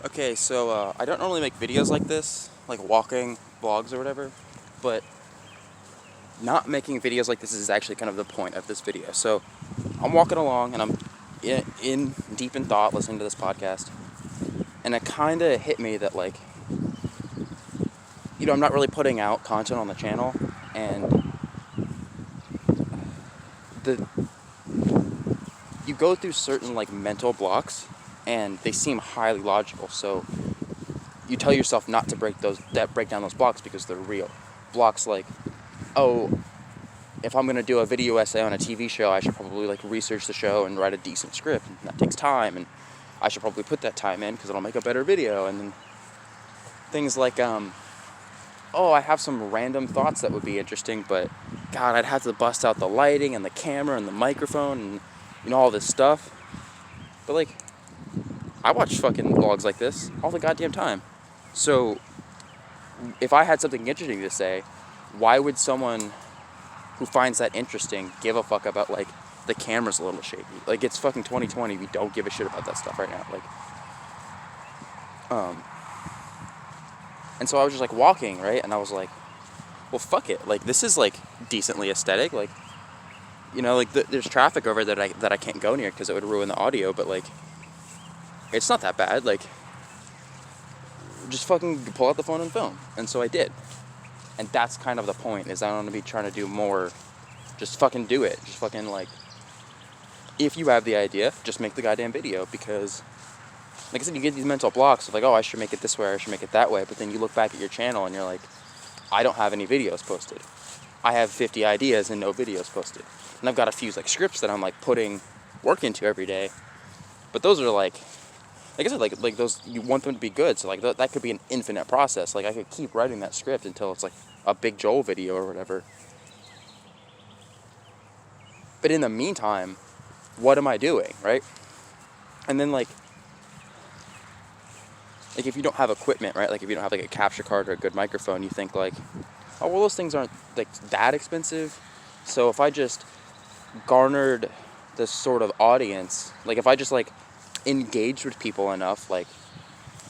Okay, so I don't normally make videos like this, like walking vlogs or whatever, but not making videos like this is actually kind of the point of this video. So I'm walking along and I'm in deep in thought listening to this podcast, and it kind of hit me that I'm not really putting out content on the channel, and the you go through certain mental blocks, and they seem highly logical. So you tell yourself not to break down those blocks because they're real. Blocks like, oh, if I'm gonna do a video essay on a TV show, I should probably research the show and write a decent script. And that takes time, and I should probably put that time in because it'll make a better video. And then things like, oh, I have some random thoughts that would be interesting, but God, I'd have to bust out the lighting and the camera and the microphone and all this stuff. But I watch fucking vlogs like this all the goddamn time. So if I had something interesting to say, why would someone who finds that interesting give a fuck about the camera's a little shaky? It's fucking 2020. We don't give a shit about that stuff right now. And so I was just walking, right, and I was like, well, fuck it. This is decently aesthetic. There's traffic over there that I can't go near because it would ruin the audio. But it's not that bad. Just fucking pull out the phone and film. And so I did. And that's kind of the point, is I don't want to be trying to do more. Just fucking do it. Just fucking if you have the idea, just make the goddamn video. Because like I said, you get these mental blocks of oh, I should make it this way, or I should make it that way. But then you look back at your channel and you're like, I don't have any videos posted. I have 50 ideas and no videos posted. And I've got a few scripts that I'm putting work into every day. But those are like I said, those, you want them to be good. So that could be an infinite process. I could keep writing that script until it's a Big Joel video or whatever. But in the meantime, what am I doing, right? And then if you don't have equipment, right? If you don't have a capture card or a good microphone, you think oh, well, those things aren't that expensive. So if I just garnered this sort of audience, if I just engaged with people enough, you know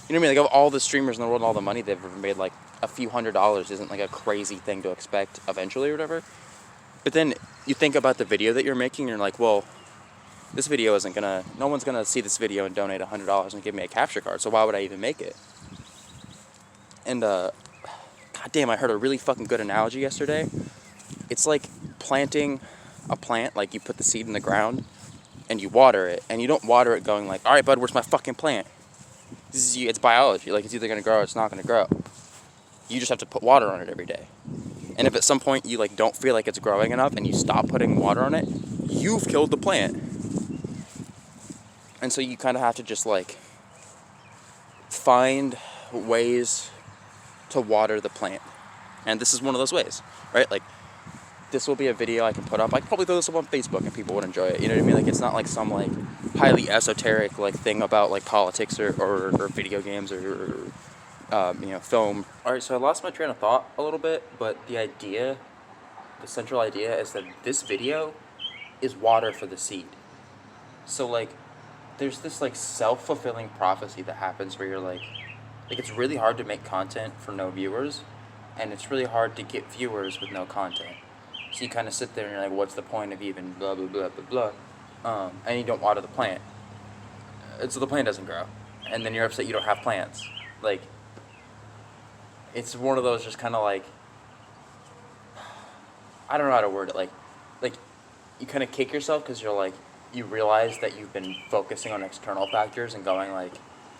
what I mean? Of all the streamers in the world and all the money they've ever made, a few $100s isn't a crazy thing to expect eventually or whatever. But then you think about the video that you're making, and you're well, this video isn't gonna, no one's gonna see this video and donate $100 and give me a capture card, so why would I even make it? And goddamn, I heard a really fucking good analogy yesterday. It's like planting a plant. You put the seed in the ground and you water it, and you don't water it going all right, bud, where's my fucking plant? It's biology. It's either gonna grow or it's not gonna grow. You just have to put water on it every day. And if at some point you don't feel like it's growing enough and you stop putting water on it, you've killed the plant. And so you kind of have to just find ways to water the plant. And this is one of those ways, right? This will be a video I can put up. I can probably throw this up on Facebook and people would enjoy it. You know what I mean? It's not some highly esoteric thing about politics or video games or film. All right, so I lost my train of thought a little bit, but the central idea is that this video is water for the seed. So there's this self-fulfilling prophecy that happens where you're it's really hard to make content for no viewers, and it's really hard to get viewers with no content. So you kind of sit there and you're what's the point of even blah, blah, blah, blah, blah, and you don't water the plant. So the plant doesn't grow, and then you're upset you don't have plants. It's one of those just kind of I don't know how to word it. You kind of kick yourself because you're you realize that you've been focusing on external factors and going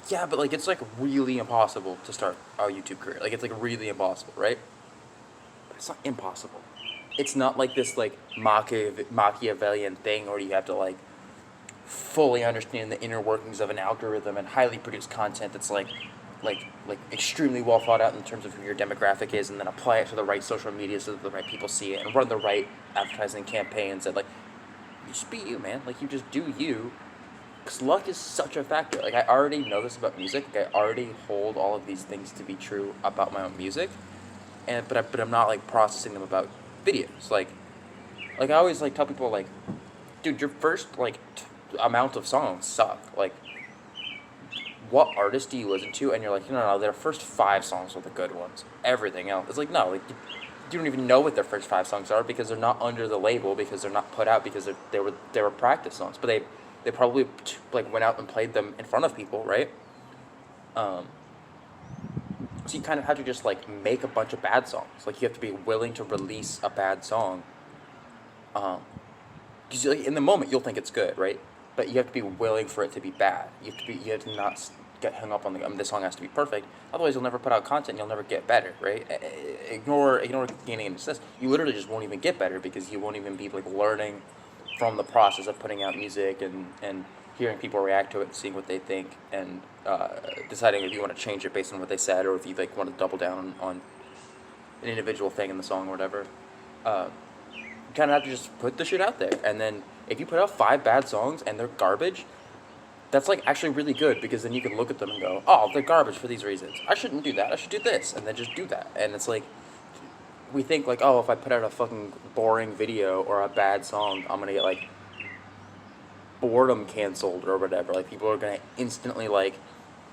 yeah, but it's really impossible to start a YouTube career. It's really impossible, right? But it's not impossible. It's not this Machiavellian thing where you have to fully understand the inner workings of an algorithm and highly produced content that's extremely well thought out in terms of who your demographic is, and then apply it to the right social media so that the right people see it, and run the right advertising campaigns. And you just be you, man. You just do you. Because luck is such a factor. I already know this about music. I already hold all of these things to be true about my own music, but I'm not processing them about videos. I always tell people dude, your first amount of songs suck. what artist do you listen to, and you're like, no, their first 5 songs are the good ones. Everything else, it's like, no, like you don't even know what their first 5 songs are because they're not under the label, because they're not put out, because they were practice songs, but they probably like went out and played them in front of people, right? Um, so you kind of have to just like make a bunch of bad songs. Like you have to be willing to release a bad song. Because like, in the moment you'll think it's good, right? But you have to be willing for it to be bad. You have to not get hung up on this song has to be perfect. Otherwise, you'll never put out content. You'll never get better, right? Ignore gaining any success. You literally just won't even get better because you won't even be like learning from the process of putting out music and hearing people react to it and seeing what they think and deciding if you want to change it based on what they said or if you like want to double down on an individual thing in the song or whatever. You kind of have to just put the shit out there, and then if you put out 5 bad songs and they're garbage, that's like actually really good because then you can look at them and go, oh, they're garbage for these reasons. I shouldn't do that. I should do this, and then just do that. And it's like we think like, oh, if I put out a fucking boring video or a bad song, I'm gonna get like boredom canceled or whatever. Like people are gonna instantly like,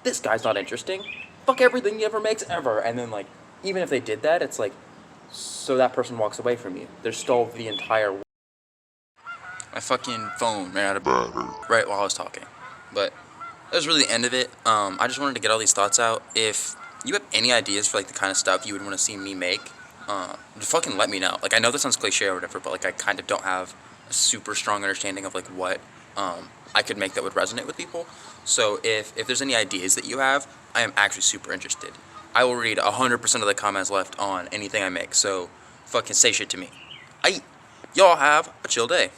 this guy's not interesting. Fuck everything he ever makes ever. And then like even if they did that, it's like so that person walks away from you. They're still the entire. My fucking phone ran out of battery right while I was talking, but that was really the end of it. I just wanted to get all these thoughts out. If you have any ideas for like the kind of stuff you would want to see me make, just fucking let me know. Like I know this sounds cliche or whatever, but like I kind of don't have a super strong understanding of like what I could make that would resonate with people. So if there's any ideas that you have, I am actually super interested. I will read 100% of the comments left on anything I make. So fucking say shit to me. Y'all have a chill day.